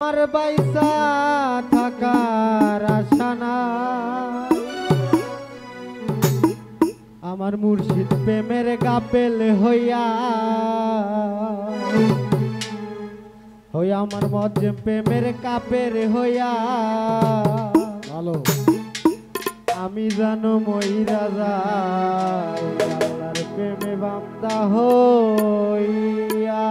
আমার বাইসা থাকার আশা নাই, আমার মুর্শিদ প্রেমের কাপেল হইয়া আমার মজ্জেম প্রেমের কাপের হইয়া ভালো আমি জানো মইরা যাই আল্লাহর প্রেমে বান্দা হইয়া।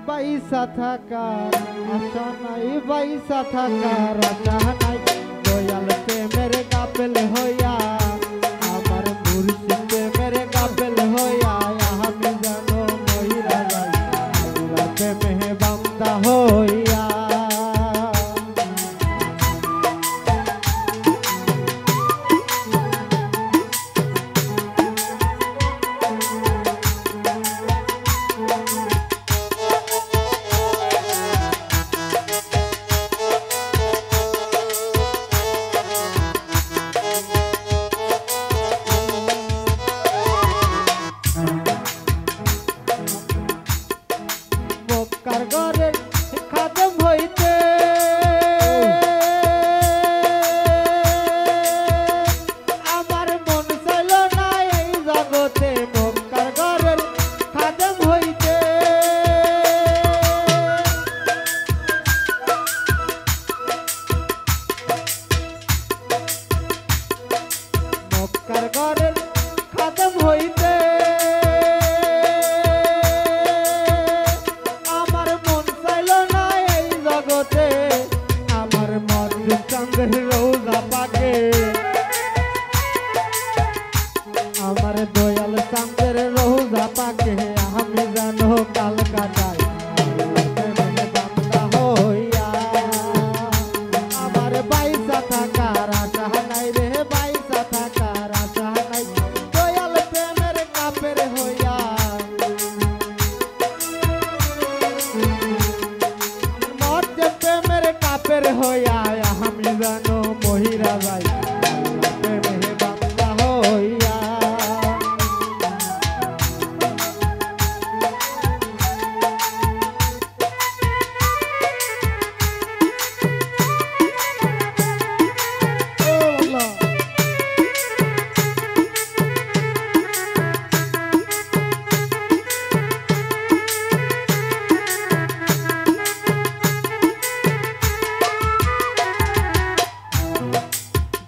বাইসা থাকার আশা নাই, বাইসা থাকার আশা নাই, দয়াল প্রেমের কাপেল হইয়া আমার মুর্শিদ প্রেমের কাপেল হইয়া আমি জানো মইরা যাই আল্লাহর প্রেমে বান্দা হইয়া। মক্কার ঘরের খাদেম হইতে আমার মন চাইল না এই জগতে, মক্কার ঘরের খাদেম হইতে মক্কার ঘরের খাদেম হইতে আমার মজ্জেম চাঁদের রোজা পাকে, আমার দয়াল চাঁদের রোজা পাকে আমি জানো কালকাটায় বান্দা হইয়া আমার বাইসা থাকার আশা নাই রে, বাইসা থাকার আশা নাই, দয়াল প্রেমের কাপের হইয়া প্রেমের কাপের হইয়া আমি জানো মহিরা যাই আল্লাহর প্রেমে বান্দা হইয়া।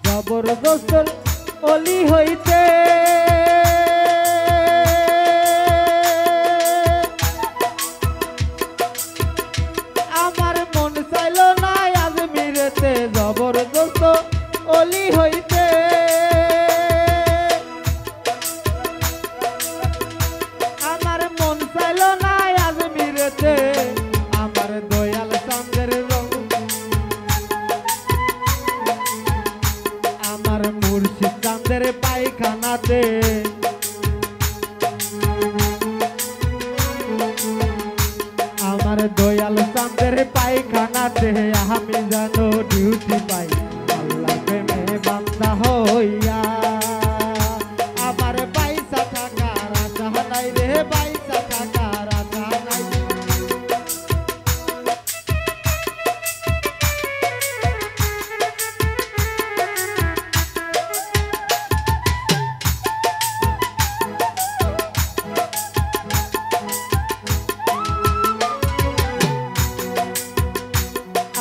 জবরদস্ত অলি হইতে আমার মন চাইল না আজমিরেতে, জবরদস্ত অলি হইতে আমার মন চাইল না আজমিরেতে, আমার দয়াল চাঁদের আমার মুর্শিদ চাঁদের পায়খানাতে আমার দয়াল চাঁদের পায়খানাতে আমি জানো ডিউটি পাই আল্লাহর প্রেমে বান্দা হইয়া আমার বাইসা থাকার আশা নাই রে, বাইসা থাকার আশা নাই।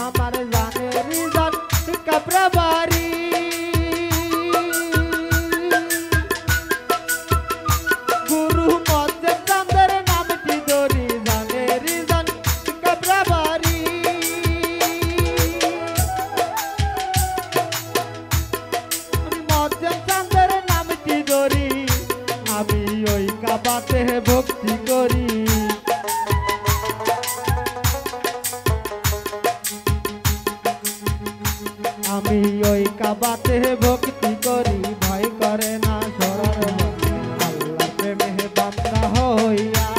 আমার জানের জান কাপড়া বাড়ি গুরু মজ্জেম চাঁদের নামটি ধরি, জানের জান কাপড়া বাড়ি মজ্জেম চাঁদের নামটি ধরি আমি ওই কাবাতে ভক্তি করি, আমি ওই কাবাতে ভক্তি করি, ভয় করে না সরার আল্লাহর প্রেমে বান্দা হইয়া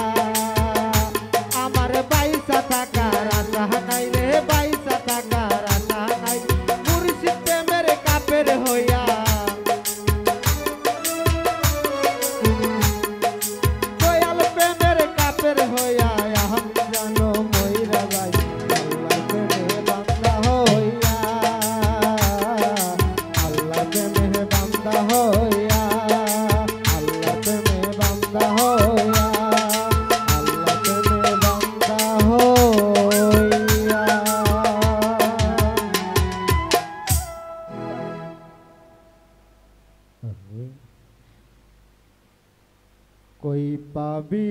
আমার বাইসা থাকার আশা নাই রে, বাইসা থাকার আশা নাই, মুর্শিদ প্রেমের কাপের হইয়া কই পাবি